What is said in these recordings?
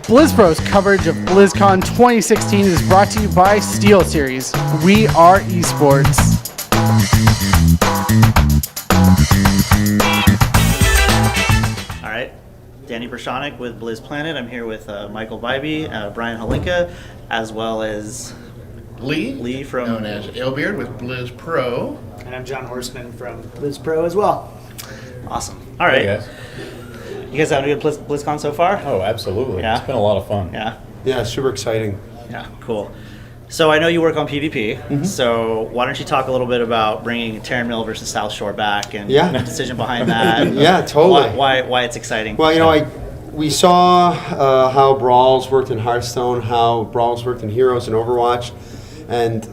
BlizzPro's coverage of BlizzCon 2016 is brought to you by SteelSeries. We are esports. All right, Danny Brashonik with Blizzplanet. I'm here with Michael Bybee, Brian Holinka, as well as Lee from known as Alebeard with Blizz Pro. And I'm John Horseman from Blizz Pro as well. Awesome. All right. Hey guys. You guys having a good BlizzCon so far? Oh, absolutely. Yeah? It's been a lot of fun. Yeah, super exciting. Yeah, cool. So I know you work on PvP, so why don't you talk a little bit about bringing Terran Mill versus South Shore back and the decision behind that? Yeah, totally. Why it's exciting? Well, we saw how Brawls worked in Hearthstone, how Brawls worked in Heroes and Overwatch, and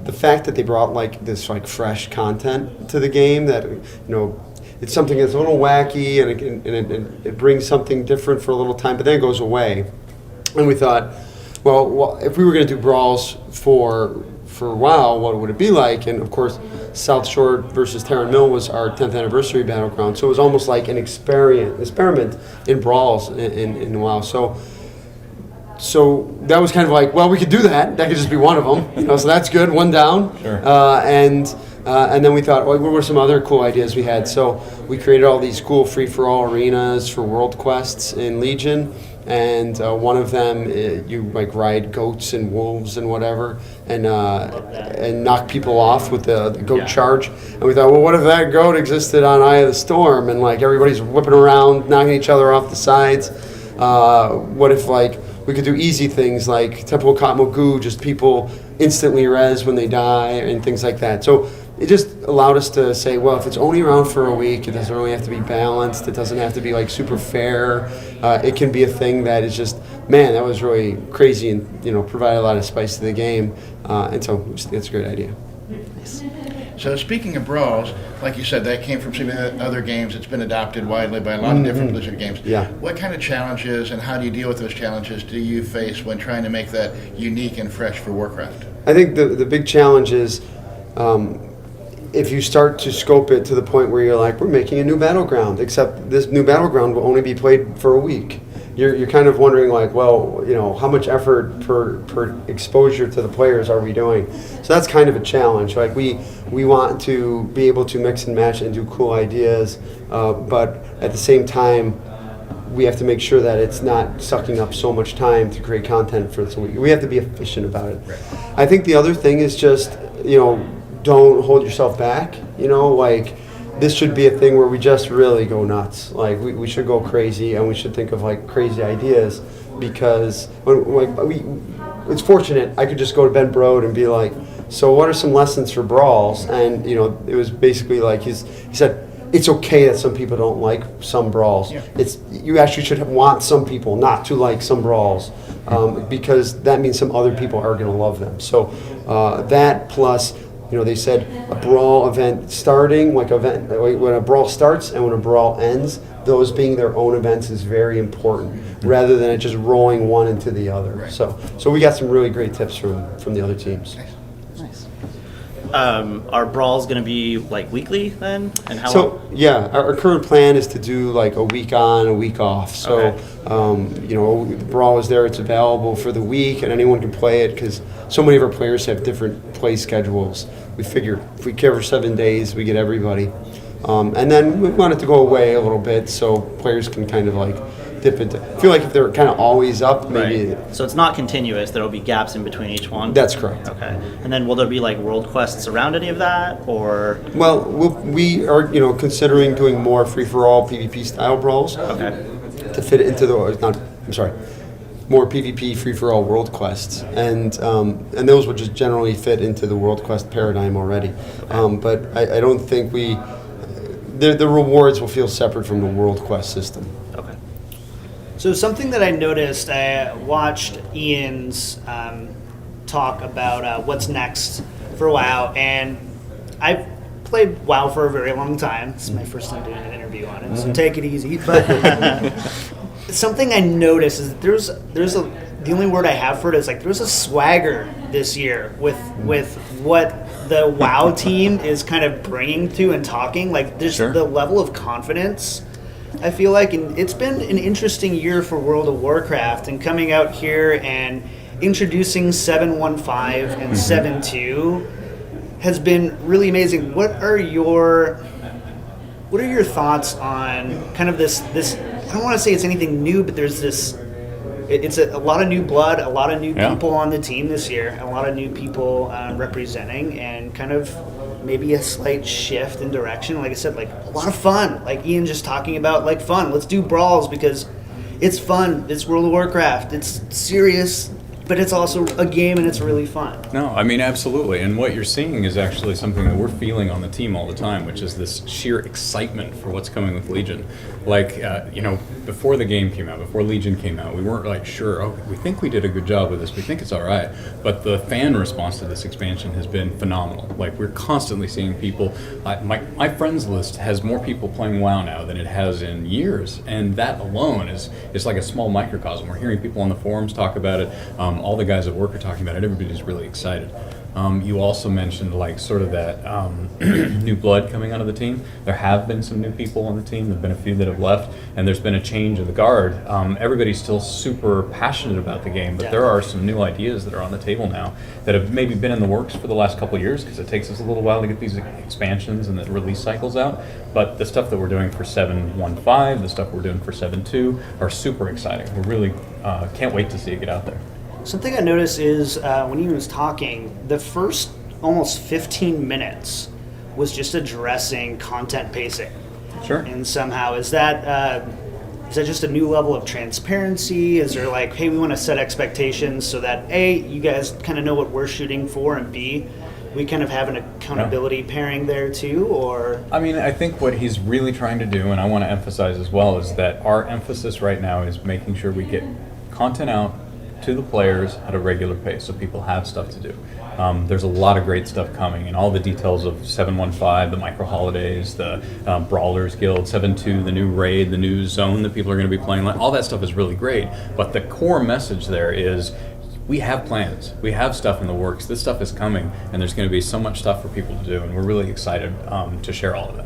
the fact that they brought this fresh content to the game that it's something that's a little wacky and it brings something different for a little time, but then it goes away. And we thought, well, if we were going to do Brawls for WoW, what would it be like? And of course, South Shore versus Terran Mill was our 10th anniversary battleground, so it was almost like an experiment in Brawls in WoW. So that was kind of like, well, we could do that. That could just be one of them, so that's good. One down. Sure. And then we thought, well, what were some other cool ideas we had? So we created all these cool free-for-all arenas for world quests in Legion. And one of them, you ride goats and wolves and whatever, and knock people off with the goat charge. And we thought, well, what if that goat existed on Eye of the Storm, and everybody's whipping around, knocking each other off the sides? What if we could do easy things like Temple Katmogu, just people instantly res when they die and things like that. So it just allowed us to say, well, if it's only around for a week, it doesn't really have to be balanced. It doesn't have to be super fair. It can be a thing that is just, man, that was really crazy and provided a lot of spice to the game. And so we just think it's a great idea. Nice. So speaking of Brawls, like you said, that came from some other games. It's been adopted widely by a lot of different Blizzard games. Yeah. What kind of challenges and how do you deal with those challenges do you face when trying to make that unique and fresh for Warcraft? I think the big challenge is if you start to scope it to the point where you're like, we're making a new battleground, except this new battleground will only be played for a week. You're kind of wondering well, how much effort per exposure to the players are we doing? So that's kind of a challenge. We want to be able to mix and match and do cool ideas, but at the same time, we have to make sure that it's not sucking up so much time to create content for this week. We have to be efficient about it. Right. I think the other thing is just, don't hold yourself back. This should be a thing where we just really go nuts. We should go crazy, and we should think of crazy ideas, because it's fortunate I could just go to Ben Brode and be like, so what are some lessons for Brawls? And it was basically he said, it's okay that some people don't like some Brawls. Yeah. You actually should want some people not to like some Brawls, because that means some other people are going to love them. So that plus, they said a Brawl event starting, when a Brawl starts and when a Brawl ends, those being their own events is very important, rather than it just rolling one into the other. Right. So we got some really great tips from the other teams. Nice. Are Brawls going to be weekly then? And how? So yeah, our current plan is to do a week on, a week off. So the Brawl is there; it's available for the week, and anyone can play it because so many of our players have different play schedules. We figured if we cover 7 days, we get everybody, and then we want it to go away a little bit so players can kind of dip into. I feel like if they're kind of always up, maybe. Right. So it's not continuous. There will be gaps in between each one. That's correct. Okay. And then will there be world quests around any of that, or? Well, we are considering doing more free for all PvP style Brawls. Okay. To fit into more PvP free for all world quests, and those would just generally fit into the world quest paradigm already. Okay. But I don't think the rewards will feel separate from the world quest system. Okay. So something that I noticed, I watched Ian's talk about what's next for WoW, and I've played WoW for a very long time. This is my first time doing an interview on it, so take it easy. But something I noticed is that the only word I have for it is there's a swagger this year with what the WoW team is kind of bringing to and talking. There's the level of confidence I feel like it's been an interesting year for World of Warcraft, and coming out here and introducing 7.15 and 7.2 has been really amazing. What are your thoughts on kind of this? I don't want to say it's anything new, but there's this. It's a lot of new blood, a lot of new people on the team this year, a lot of new people representing, and kind of maybe a slight shift in direction. Like I said, like a lot of fun. Like Ian just talking about, like fun. Let's do brawls because it's fun. It's World of Warcraft. It's serious, but it's also a game and it's really fun. No, I mean, absolutely. And what you're seeing is actually something that we're feeling on the team all the time, which is this sheer excitement for what's coming with Legion. Like, before the game came out, before Legion came out, we weren't like sure, we think we did a good job with this, we think it's all right. But the fan response to this expansion has been phenomenal. Like, we're constantly seeing people, my friends list has more people playing WoW now than it has in years. And that alone is like a small microcosm. We're hearing people on the forums talk about it. All the guys at work are talking about it. Everybody's really excited. You also mentioned like sort of that new blood coming out of the team. There have been some new people on the team. There have been a few that have left, and there's been a change of the guard. Everybody's still super passionate about the game, but there are some new ideas that are on the table now that have maybe been in the works for the last couple of years because it takes us a little while to get these expansions and the release cycles out. But the stuff that we're doing for 7.15, the stuff we're doing for 7.2 are super exciting. We really can't wait to see it get out there. Something I noticed is when he was talking, the first almost 15 minutes was just addressing content pacing. Sure. And somehow, is that just a new level of transparency? Is there like, hey, we want to set expectations so that A, you guys kind of know what we're shooting for, and B, we kind of have an accountability pairing there too, or? I mean, I think what he's really trying to do, and I want to emphasize as well, is that our emphasis right now is making sure we get content out to the players at a regular pace so people have stuff to do. There's a lot of great stuff coming, and all the details of 7.15, the micro holidays, the Brawlers Guild, 7.2, the new raid, the new zone that people are going to be playing, all that stuff is really great. But the core message there is we have plans. We have stuff in the works. This stuff is coming, and there's going to be so much stuff for people to do, and we're really excited to share all of it.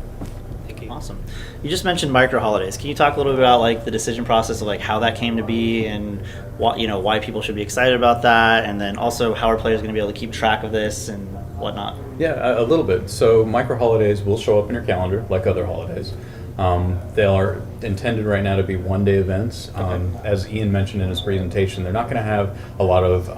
Awesome. You just mentioned micro holidays. Can you talk a little bit about like the decision process of like how that came to be and what, why people should be excited about that, and then also how are players going to be able to keep track of this and whatnot? Yeah, a little bit. So micro holidays will show up in your calendar like other holidays. They are intended right now to be one-day events. As Ian mentioned in his presentation, they're not going to have a lot of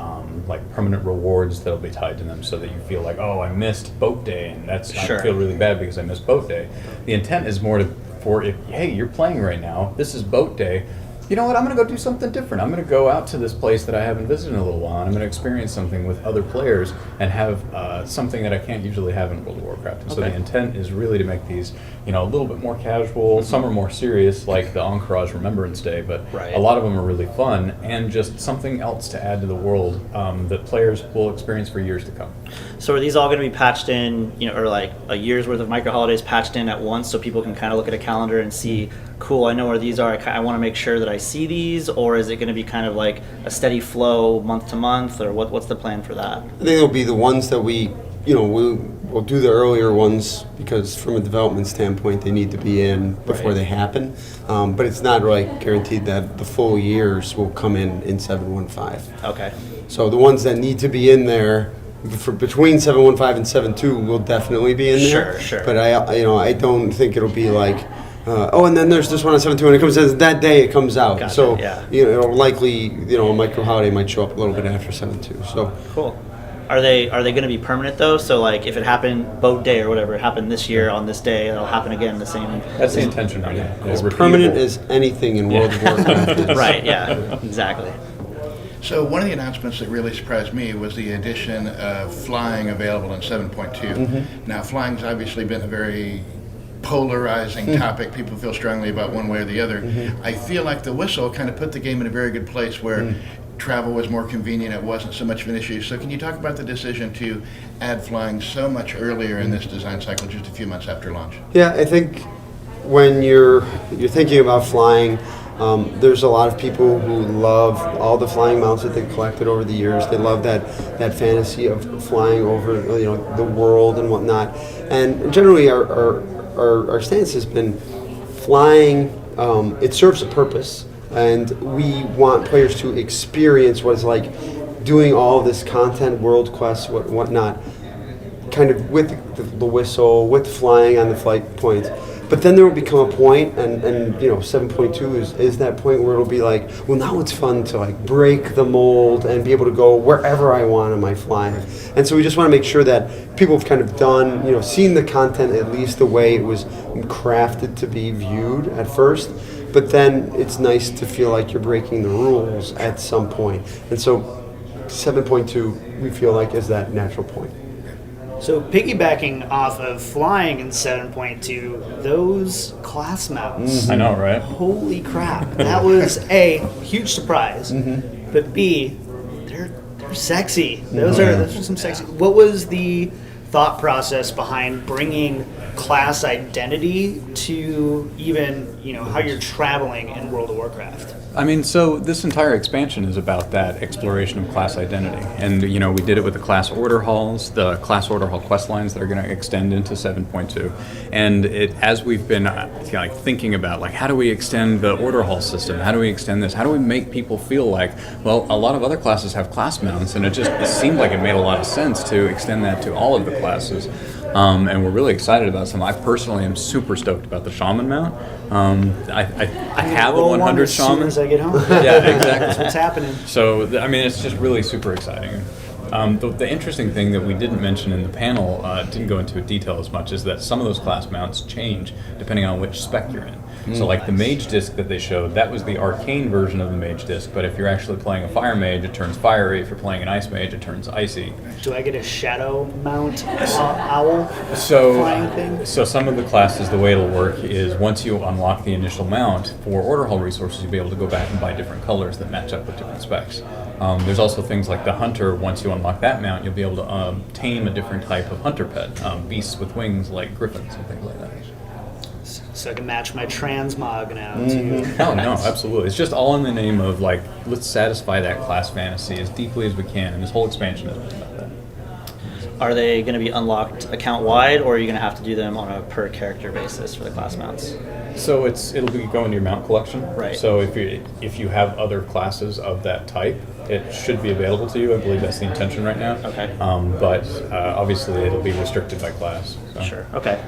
like permanent rewards that'll be tied to them, so that you feel like, oh, I missed boat day, and I feel really bad because I missed boat day. The intent is more for if, hey, you're playing right now, this is boat day. You know what, I'm going to go do something different. I'm going to go out to this place that I haven't visited in a little while, and I'm going to experience something with other players and have something that I can't usually have in World of Warcraft. And so the intent is really to make these, a little bit more casual. Some are more serious, like the Encourage Remembrance Day, but a lot of them are really fun and just something else to add to the world that players will experience for years to come. So are these all going to be patched in, or like a year's worth of micro holidays patched in at once so people can kind of look at a calendar and see, cool, I know where these are, I want to make sure that I see these, or is it going to be kind of like a steady flow month to month, or what's the plan for that? I think it'll be the ones that we'll do the earlier ones because from a development standpoint they need to be in before they happen. But it's not like guaranteed that the full years will come in 7.15. Okay. So the ones that need to be in there for between 7.15 and 7.2 will definitely be in there. Sure. But I don't think it'll be like, and then there's this one on 7.2 and it comes out that day it comes out. Gotcha, so yeah. It'll likely a micro holiday might show up a little bit after 7.2. So cool. Are they going to be permanent though? So like if it happened boat day or whatever, it happened this year on this day, it'll happen again the same. That's the intention right now. As permanent as anything in World of Warcraft is. Right. Yeah. Exactly. So one of the announcements that really surprised me was the addition of flying available in 7.2. Mm-hmm. Now, flying's obviously been a very polarizing topic. People feel strongly about one way or the other. Mm-hmm. I feel like the whistle kind of put the game in a very good place where travel was more convenient. It wasn't so much of an issue. So can you talk about the decision to add flying so much earlier in this design cycle, just a few months after launch? Yeah, I think when you're thinking about flying, there's a lot of people who love all the flying mounts that they've collected over the years. They love that fantasy of flying over the world and whatnot. And generally our stance has been flying it serves a purpose, and we want players to experience what it's like doing all this content, world quests, whatnot, kind of with the whistle, with flying on the flight points. But then there will become a point, and 7.2 is that point where it'll be like, well, now it's fun to like break the mold and be able to go wherever I want on my flying. And so we just want to make sure that people have kind of done, seen the content at least the way it was crafted to be viewed at first. But then it's nice to feel like you're breaking the rules at some point. And so 7.2 we feel like is that natural point. So piggybacking off of flying in 7.2, those class mounts. I know, right? Holy crap. That was A, huge surprise. But B, they're sexy. Those are some sexy. What was the thought process behind bringing class identity to even, how you're traveling in World of Warcraft? I mean, so this entire expansion is about that exploration of class identity. And, we did it with the class order halls, the class order hall quest lines that are going to extend into 7.2. And as we've been thinking about, how do we extend the order hall system? How do we extend this? How do we make people feel like, well, a lot of other classes have class mounts, and it seemed like it made a lot of sense to extend that to all of the classes. And we're really excited about some. I personally am super stoked about the Shaman mount. I have a 100 as soon Shaman. as I get home. Yeah, exactly. That's what's happening. So, it's just really super exciting. The interesting thing that we didn't mention in the panel, didn't go into detail as much, is that some of those class mounts change depending on which spec you're in. So the mage disc that they showed, that was the arcane version of the mage disc, but if you're actually playing a fire mage, it turns fiery. If you're playing an ice mage, it turns icy. Do I get a shadow mount owl flying So, thing? so some of the classes, the way it'll work is once you unlock the initial mount, for order hall resources, you'll be able to go back and buy different colors that match up with different specs. There's also things like the hunter. Once you unlock that mount, you'll be able to tame a different type of hunter pet, beasts with wings like griffins and things like that. So I can match my transmog now too. Oh, no, absolutely. It's just all in the name of, let's satisfy that class fantasy as deeply as we can, and this whole expansion is about that. Are they going to be unlocked account-wide, or are you going to have to do them on a per-character basis for the class mounts? So it'll be going to your mount collection. Right. So if you have other classes of that type, it should be available to you. I believe that's the intention right now. Okay. But obviously it'll be restricted by class. So. Sure. Okay.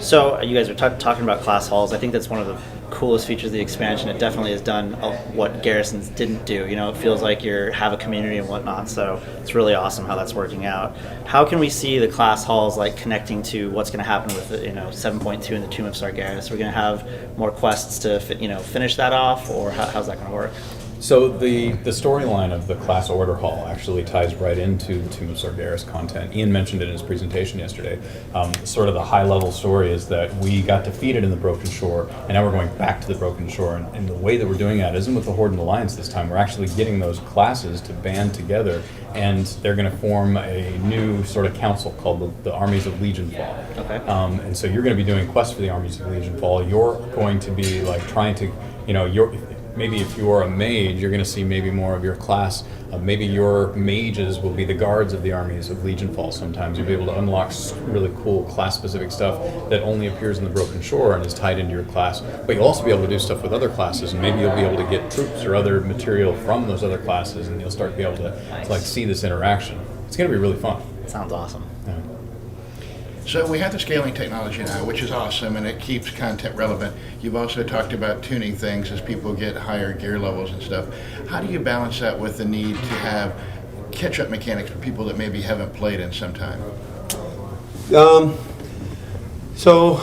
So you guys are talking about class halls. I think that's one of the coolest features of the expansion. It definitely has done what Garrisons didn't do. It feels like you have a community and whatnot. So it's really awesome how that's working out. How can we see the class halls connecting to what's going to happen with 7.2 and the Tomb of Sargeras? We're going to have more quests to finish that off, or how's that going to work? So the storyline of the class order hall actually ties right into the Tomb of Sargeras content. Ian mentioned it in his presentation yesterday. Sort of the high-level story is that we got defeated in the Broken Shore, and now we're going back to the Broken Shore. And the way that we're doing that isn't with the Horde and Alliance this time. We're actually getting those classes to band together, and they're going to form a new sort of council called the Armies of Legionfall. Okay. And so you're going to be doing quests for the Armies of Legionfall. You're going to be trying to, maybe if you're a mage, you're going to see maybe more of your class. Maybe your mages will be the guards of the armies of Legionfall sometimes. You'll be able to unlock really cool class-specific stuff that only appears in the Broken Shore and is tied into your class. But you'll also be able to do stuff with other classes, and maybe you'll be able to get troops or other material from those other classes, and you'll start to be able to see this interaction. It's going to be really fun. Sounds awesome. Yeah. So we have the scaling technology now, which is awesome, and it keeps content relevant. You've also talked about tuning things as people get higher gear levels and stuff. How do you balance that with the need to have catch-up mechanics for people that maybe haven't played in some time? So,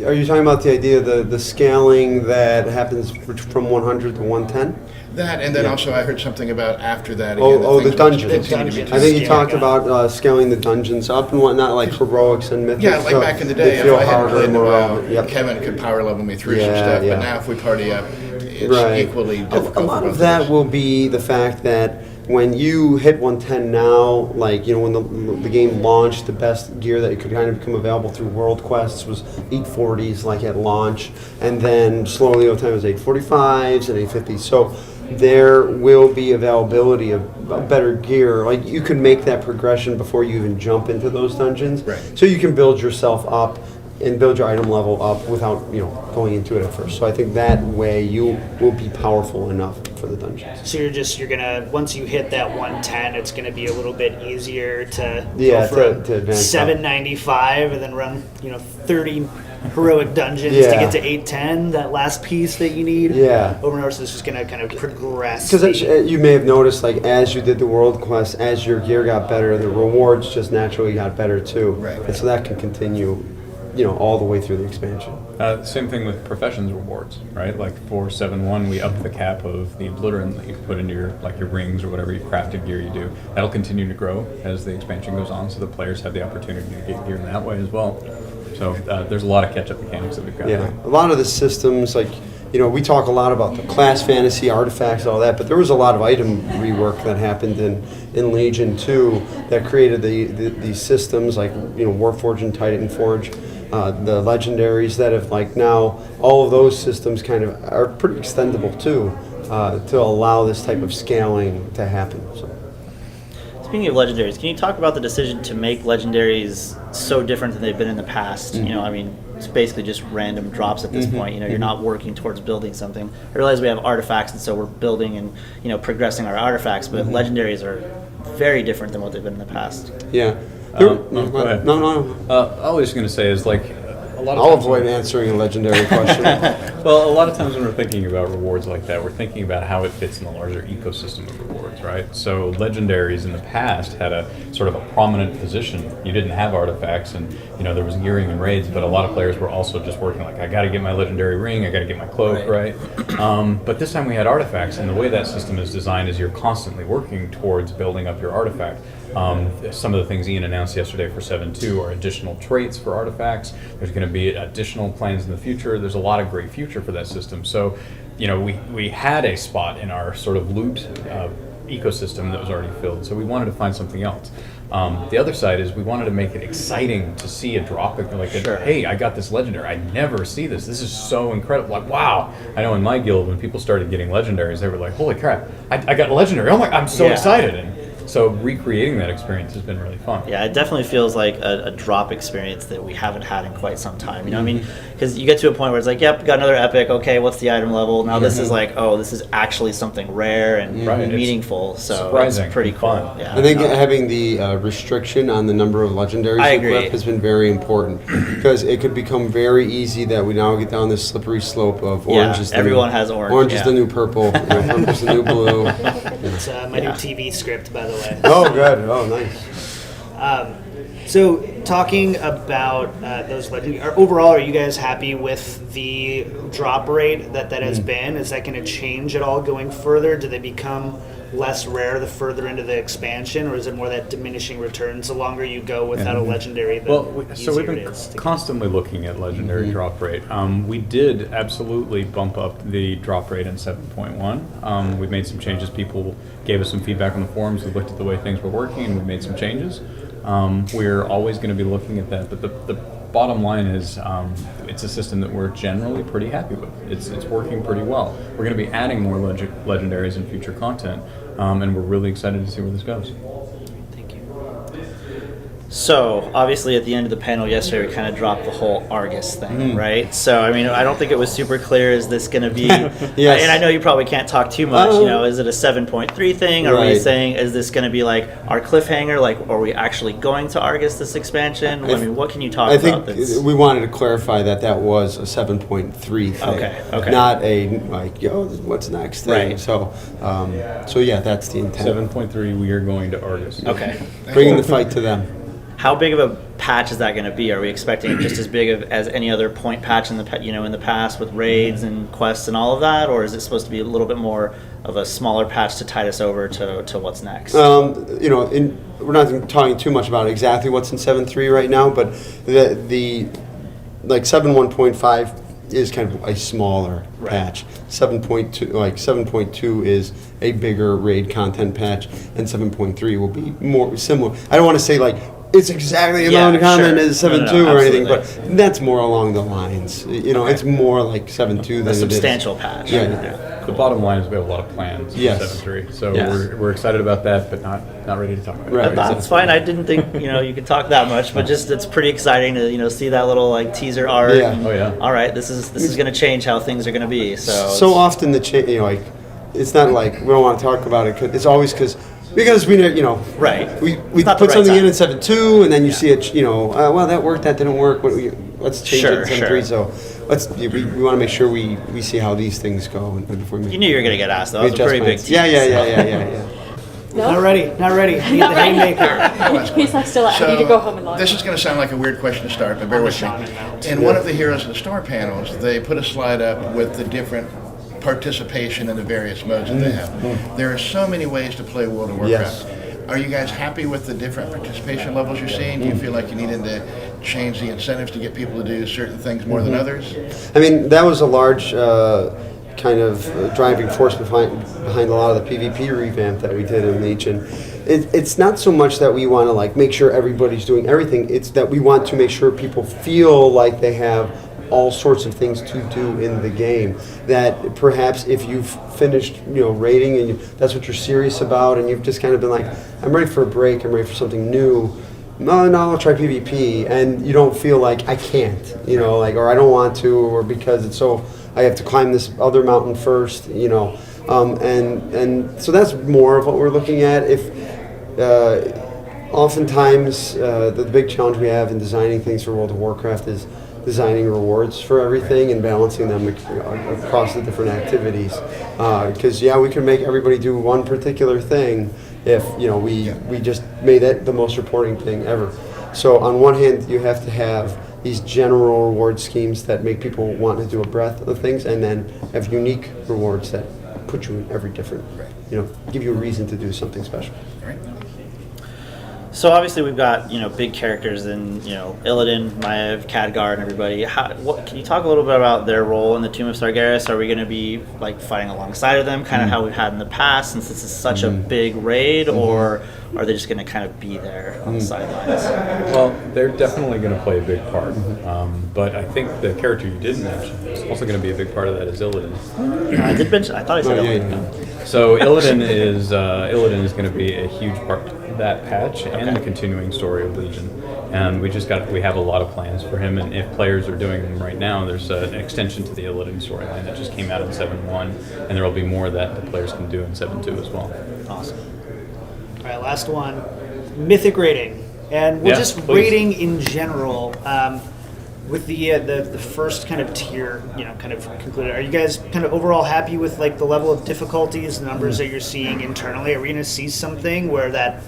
are you talking about the idea of the scaling that happens from 100 to 110? That, and then also I heard something about after that. The dungeons. Continue to be I think you tuned. talked about scaling the dungeons up and whatnot, like heroics and mythics. Yeah, like so back in the they day, if feel I hadn't harder played and in a more while, relevant. Yep. Kevin could power level me through some Yeah, stuff, yeah. but now if we party up, it's equally difficult. A lot for of both that us. will be the fact that when you hit 110 now, when the game launched, the best gear that could kind of become available through World Quests was 840s, at launch, and then slowly over time it was 845s and 850s. So there will be availability of better gear. You can make that progression before you even jump into those dungeons. Right. So you can build yourself up and build your item level up without going into it at first. So I think that way you will be powerful enough for the dungeons. So you're gonna, once you hit that 110, it's gonna be a little bit easier to Yeah, go for to advance up. 795 and then run 30 heroic dungeons to Yeah. get to 810, that last piece that you need. Yeah. Over and over, so it's just gonna kind of progress. Because you may have noticed, like, as you did the world quest, as your gear got better, the rewards just naturally got better too. Right. And so that can continue, all the way through the expansion. Same thing with professions rewards, right? Like for 7.1, we upped the cap of the obliterant that you put into your rings or whatever you crafted gear you do. That'll continue to grow as the expansion goes on, so the players have the opportunity to get gear in that way as well. So there's a lot of catch-up mechanics that we've got. Yeah, a lot of the systems, we talk a lot about the class fantasy, artifacts, all that, but there was a lot of item rework that happened in Legion 2 that created these systems like, Warforged and Titanforge, the legendaries that have, now, all of those systems kind of are pretty extendable too, to allow this type of scaling to happen. So. Speaking of legendaries, can you talk about the decision to make legendaries so different than they've been in the past? It's basically just random drops at this point. You're not working towards building something. I realize we have artifacts, and so we're building and progressing our artifacts, but legendaries are very different than what they've been in the past. Yeah. Go ahead. No. All I was going to say is a lot of I'll times avoid answering a legendary question. Well, a lot of times when we're thinking about rewards like that, we're thinking about how it fits in the larger ecosystem of rewards, right? So legendaries in the past had a sort of a prominent position. You didn't have artifacts, and there was gearing and raids, but a lot of players were also just working I got to get my legendary ring, I got to get my cloak, right? But this time we had artifacts, and the way that system is designed is you're constantly working towards building up your artifact. Some of the things Ian announced yesterday for 7.2 are additional traits for artifacts. There's going to be additional plans in the future. There's a lot of great future for that system. So, we had a spot in our sort of loot ecosystem that was already filled. So we wanted to find something else. The other side is we wanted to make it exciting to see a drop. Hey, I got this legendary. I never see this. This is so incredible. Wow. I know in my guild, when people started getting legendaries, they were like, holy crap, I got a legendary. Oh my, I'm so excited. And so recreating that experience has been really fun. Yeah, it definitely feels like a drop experience that we haven't had in quite some time. Because you get to a point where it's yep, got another epic. Okay, what's the item level? Now this is this is actually something rare and meaningful. So surprising, it's pretty cool. fun. Yeah. I think having the restriction on the number of legendaries you equip has been very important, because it could become very easy that we now get down this slippery slope of orange is the everyone new, has orange. Orange is the new purple, purple is the new blue. It's my new TV script, by the way. Oh, good. Oh, nice. So, talking about those legendary, overall, are you guys happy with the drop rate that has been? Is that going to change at all going further? Do they become less rare the further into the expansion, or is it more that diminishing returns the longer you go without a legendary? So we've been constantly looking at legendary drop rate. We did absolutely bump up the drop rate in 7.1. We've made some changes. People gave us some feedback on the forums. We looked at the way things were working, and we made some changes. We're always going to be looking at that, but the bottom line is it's a system that we're generally pretty happy with. It's working pretty well. We're going to be adding more legendaries in future content, and we're really excited to see where this goes. Thank you. So, obviously, at the end of the panel yesterday, we kind of dropped the whole Argus thing, right? So, I don't think it was super clear. Is this going to be... Yes. And I know you probably can't talk too much. Is it a 7.3 thing? Are we saying, is this going to be our cliffhanger? Are we actually going to Argus this expansion? What can you talk about? I think we wanted to clarify that was a 7.3 thing. Okay. Not a, what's next thing. Right. So yeah, that's the intent. 7.3, we are going to Argus. Okay. Bringing the fight to them. How big of a patch is that going to be? Are we expecting just as big as any other point patch in the past with raids and quests and all of that, or is it supposed to be a little bit more of a smaller patch to tide us over to what's next? We're not talking too much about exactly what's in 7.3 right now, but the 7.1.5 is kind of a smaller patch. 7.2 is a bigger raid content patch, and 7.3 will be more similar. I don't want to say it's exactly the amount of content as 7.2 or anything, but that's more along the lines. It's more like 7.2 than a substantial patch. Yeah. the bottom line is we have a lot of plans for Yes. 7.3. So Yes. we're excited about that, but not ready to talk about Right. it. That's fine. I didn't think you could talk that much, but just it's pretty exciting to see that little like teaser art. Yeah. and, Oh, yeah. All right, this is going to change how things are going to be. So So often like it's not like we don't want to talk about it. 'Cause it's always because we Right. we It's not the put right something in time. 7.2 and then you see it well that worked, that didn't work, let's change Sure, it to 7.3. sure. So we want to make sure we see how these things go and before we you knew you were going to get asked. Though. That was a pretty big tease. Yeah. Not ready. Need Not the ready. haymaker. He's like, still, I need to go home and log. This is going to sound like a weird question to start, but bear with me. In one of the Heroes of the Storm panels, they put a slide up with the different participation in the various modes that they have. There are so many ways to play World of Warcraft. Yes. Are you guys happy with the different participation levels you're seeing? Do you feel like you needed to change the incentives to get people to do certain things more than others? I mean, that was a large kind of driving force behind a lot of the PvP revamp that we did in Legion. It's not so much that we want to like make sure everybody's doing everything. It's that we want to make sure people feel like they have all sorts of things to do in the game. That perhaps if you've finished, raiding and that's what you're serious about, and you've just kind of been like, I'm ready for a break, I'm ready for something new. No, I'll try PvP, and you don't feel like I can't, or I don't want to, or because it's so I have to climb this other mountain first, and so that's more of what we're looking at. If oftentimes the big challenge we have in designing things for World of Warcraft is designing rewards for everything and balancing them across the different activities. Because we can make everybody do one particular thing if we just made it the most reporting thing ever. So on one hand, you have to have these general reward schemes that make people want to do a breadth of things, and then have unique rewards that put you in every different, give you a reason to do something special. Right. So obviously we've got big characters in Illidan, Maiev, Khadgar, and everybody. Can you talk a little bit about their role in the Tomb of Sargeras? Are we going to be like fighting alongside of them, kind of how we've had in the past, since this is such a big raid, or are they just going to kind of be there on the sidelines? Well, they're definitely going to play a big part. But I think the character you didn't mention is also going to be a big part of that is Illidan. I did mention. I thought I said Illidan. Yeah. So Illidan is going to be a huge part of that patch and the continuing story of Legion. And we have a lot of plans for him. And if players are doing them right now, there's an extension to the Illidan storyline that just came out in 7.1, and there will be more that the players can do in 7.2 as well. Awesome. All right, last one. Mythic rating. And we're just please. rating in general. With the first kind of tier, kind of concluded. Are you guys kind of overall happy with like the level of difficulties, the numbers that you're seeing internally? Are we going to see something where that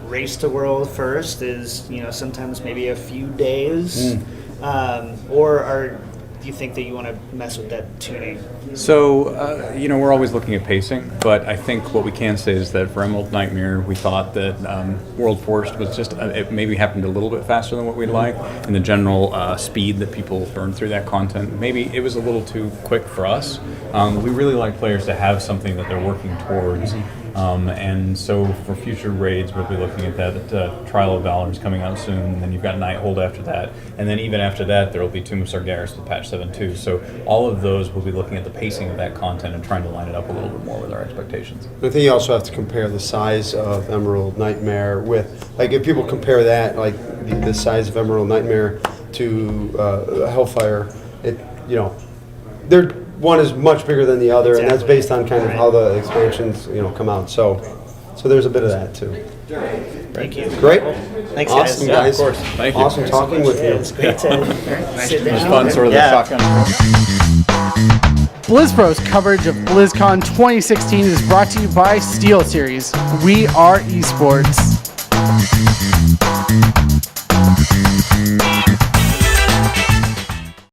race to world first is, sometimes maybe a few days, or do you think that you want to mess with that tuning? So, we're always looking at pacing, but I think what we can say is that for Emerald Nightmare, we thought that World Forced was just, it maybe happened a little bit faster than what we'd like, and the general speed that people burn through that content, maybe it was a little too quick for us. We really like players to have something that they're working towards. And so for future raids, we'll be looking at that. Trial of Valor is coming out soon, and then you've got Nighthold after that. And then even after that, there will be Tomb of Sargeras with patch 7.2. So all of those, we'll be looking at the pacing of that content and trying to line it up a little bit more with our expectations. I think you also have to compare the size of Emerald Nightmare with, like, if people compare that, like the size of Emerald Nightmare to Hellfire, one is much bigger than the other, and that's based on kind of how the expansions, come out. So there's a bit of that too. Thank you. Great. Thanks, Awesome, guys. Yeah, guys. of course. Thank you. Awesome talking with you. It's great to sit down. It was fun, sort of Yeah. the shotgun. BlizzPro's coverage of BlizzCon 2016 is brought to you by SteelSeries. We are esports.